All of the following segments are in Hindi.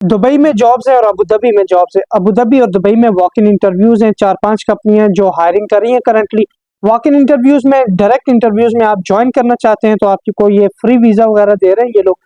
दुबई में जॉब्स है और अबू धाबी में जॉब्स है। अबू धाबी और दुबई में वॉक इन इंटरव्यूज हैं। 4-5 कंपनियां जो हायरिंग कर रही हैं करंटली। वॉक इन इंटरव्यूज में, डायरेक्ट इंटरव्यूज में आप ज्वाइन करना चाहते हैं तो आपको ये फ्री वीजा वगैरह दे रहे हैं ये लोग।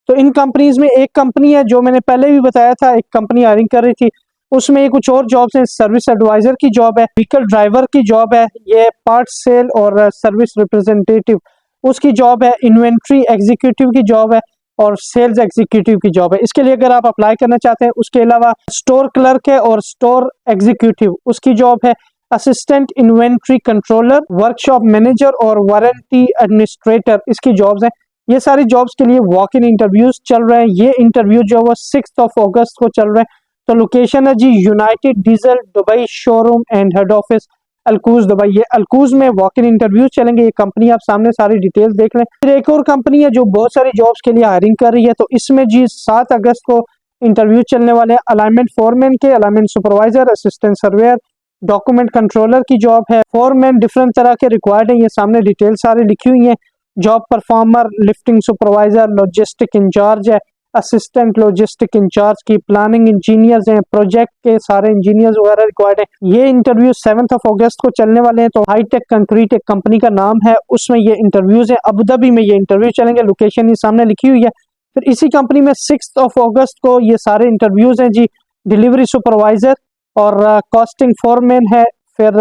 तो इन कंपनीज में एक कंपनी है जो मैंने पहले भी बताया था, एक कंपनी हायरिंग कर रही थी, उसमें ये कुछ और जॉब्स हैं। सर्विस एडवाइजर की जॉब है, व्हीकल ड्राइवर की जॉब है, ये पार्ट सेल और सर्विस रिप्रेजेंटेटिव उसकी जॉब है, इन्वेंट्री एग्जीक्यूटिव की जॉब है और सेल्स एग्जीक्यूटिव की जॉब है। इसके लिए अगर आप अप्लाई करना चाहते हैं, उसके अलावा स्टोर क्लर्क है और स्टोर एग्जीक्यूटिव उसकी जॉब है, assistant inventory controller, workshop manager और वारंटी एडमिनिस्ट्रेटर इसकी जॉब्स हैं। ये सारी जॉब्स के लिए वॉक इन इंटरव्यूज चल रहे हैं। ये इंटरव्यू जो है वो 6 अगस्त को चल रहे हैं। तो लोकेशन है जी United Diesel Dubai showroom and head office Al Quoz Dubai. ये अलकूज में वॉक इन इंटरव्यू चलेंगे। ये कंपनी आप सामने सारी डिटेल्स देख लें। फिर एक और कंपनी है जो बहुत सारी जॉब्स के लिए हायरिंग कर रही है। तो इसमें जी 7 अगस्त को इंटरव्यू चलने वाले हैं। अलाइनमेंट फोरमैन के, alignment supervisor, assistant surveyor, document controller की जॉब है। फोरमैन डिफरेंट तरह के रिक्वायर्ड है, ये सामने डिटेल सारी लिखी हुई है। Job performer, lifting supervisor, logistic incharge है, असिस्टेंट लॉजिस्टिक इंचार्ज की, प्लानिंग इंजीनियर्स हैं, प्रोजेक्ट के सारे इंजीनियर्स वगैरह रिक्वायर्ड है। ये इंटरव्यू 7 अगस्त को चलने वाले हैं। तो हाईटेक कंक्रीट एक कंपनी का नाम है, उसमें ये इंटरव्यूज है। अबू धाबी में ये इंटरव्यू चलेंगे, लोकेशन ये सामने लिखी हुई है। फिर इसी कंपनी में 6 अगस्त को ये सारे इंटरव्यूज हैं जी। डिलीवरी सुपरवाइजर और कॉस्टिंग फोरमैन है, फिर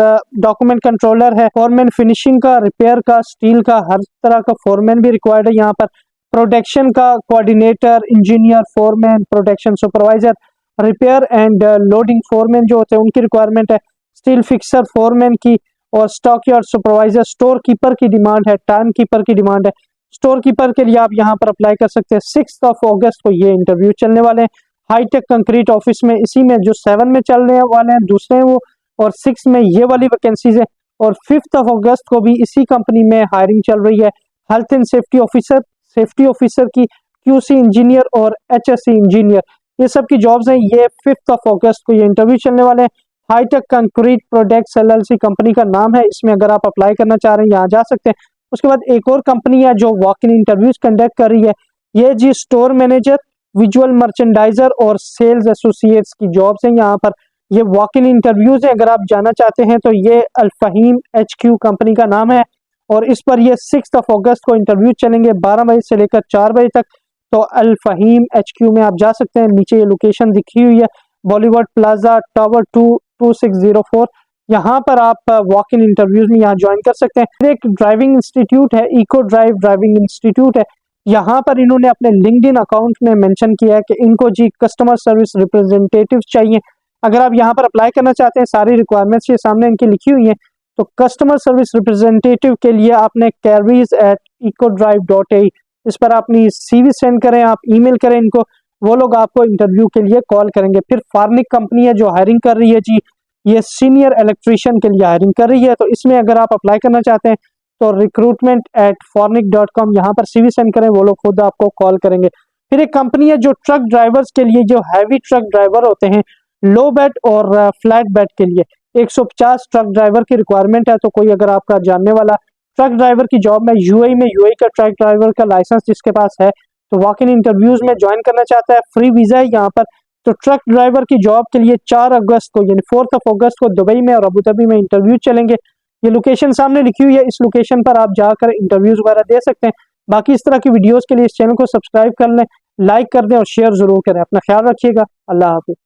डॉक्यूमेंट कंट्रोलर है, फोरमैन फिनिशिंग का, रिपेयर का, स्टील का, हर तरह का फोरमैन भी रिक्वायर्ड है यहाँ पर। प्रोडक्शन का coordinator, engineer, foreman, production supervisor, repair and loading foreman जो होते हैं उनकी रिक्वायरमेंट है। स्टील फिक्सर फोरमैन की और stock yard supervisor, store keeper की डिमांड है, टाइम कीपर की डिमांड है। स्टोर कीपर के लिए आप यहाँ पर अप्लाई कर सकते हैं। 6 अगस्त को ये इंटरव्यू चलने वाले हैं हाईटेक कंक्रीट ऑफिस में। इसी में जो 7 में चलने वाले हैं दूसरे हैं वो, और 6 में ये वाली वैकेंसीज है। और 5 अगस्त को भी इसी कंपनी में हायरिंग चल रही है। Health and safety officer, safety officer की, क्यूसी इंजीनियर और एचएससी इंजीनियर, ये सब की जॉब्स हैं। ये 5 अगस्त को ये इंटरव्यू चलने वाले हैं। Hitech concrete products LLC company का नाम है। इसमें अगर आप अप्लाई करना चाह रहे हैं यहाँ जा सकते हैं। उसके बाद एक और कंपनी है जो वॉक इन इंटरव्यूज कंडक्ट कर रही है। ये जी स्टोर मैनेजर, विजुअल मर्चेंडाइजर और सेल्स एसोसिएट्स की जॉब्स हैं यहाँ पर। ये वॉक इन इंटरव्यूज है, अगर आप जाना चाहते हैं तो ये अल-फहीम HQ कंपनी का नाम है। और इस पर ये 6 अगस्त को इंटरव्यू चलेंगे 12 बजे से लेकर 4 बजे तक। तो अल-फहीम HQ में आप जा सकते हैं। नीचे ये लोकेशन दिखी हुई है, बॉलीवुड प्लाजा टावर 2 2604। यहाँ पर आप वॉक इन इंटरव्यूज में यहाँ ज्वाइन कर सकते हैं। फिर एक ड्राइविंग इंस्टीट्यूट है, इको ड्राइव ड्राइविंग इंस्टीट्यूट है। यहाँ पर इन्होंने अपने लिंक्डइन अकाउंट में मेंशन किया है कि इनको जी कस्टमर सर्विस रिप्रेजेंटेटिव चाहिए। अगर आप यहाँ पर अप्लाई करना चाहते हैं, सारी रिक्वायरमेंट्स ये सामने इनकी लिखी हुई हैं। तो कस्टमर सर्विस रिप्रेजेंटेटिव के लिए आपने careers@ecodrive.ai इस पर अपनी CV सेंड करें, आप ईमेल करें इनको, वो लोग आपको इंटरव्यू के लिए कॉल करेंगे। फिर फार्निक कंपनी है जो हायरिंग कर रही है जी, ये सीनियर इलेक्ट्रीशियन के लिए हायरिंग कर रही है। तो इसमें अगर आप अप्लाई करना चाहते हैं तो recruitment@farnic.com यहाँ पर CV सेंड करें, वो लोग खुद आपको कॉल करेंगे। फिर एक कंपनी है जो ट्रक ड्राइवर्स के लिए, जो हैवी ट्रक ड्राइवर होते हैं लो बेड और फ्लैट बेड के लिए 150 ट्रक ड्राइवर की रिक्वायरमेंट है। तो कोई अगर आपका जानने वाला ट्रक ड्राइवर की जॉब में यूएई का ट्रक ड्राइवर का लाइसेंस जिसके पास है तो वॉक इन इंटरव्यूज में ज्वाइन करना चाहता है, फ्री वीजा है यहाँ पर। तो ट्रक ड्राइवर की जॉब के लिए 4 अगस्त को यानी 4 अगस्त को दुबई में और अबू धाबी में इंटरव्यू चलेंगे। ये लोकेशन सामने लिखी हुई है, इस लोकेशन पर आप जाकर इंटरव्यूज वगैरह दे सकते हैं। बाकी इस तरह की वीडियोस के लिए इस चैनल को सब्सक्राइब कर लें, लाइक कर दें और शेयर जरूर करें। अपना ख्याल रखिएगा। अल्लाह हाफिज।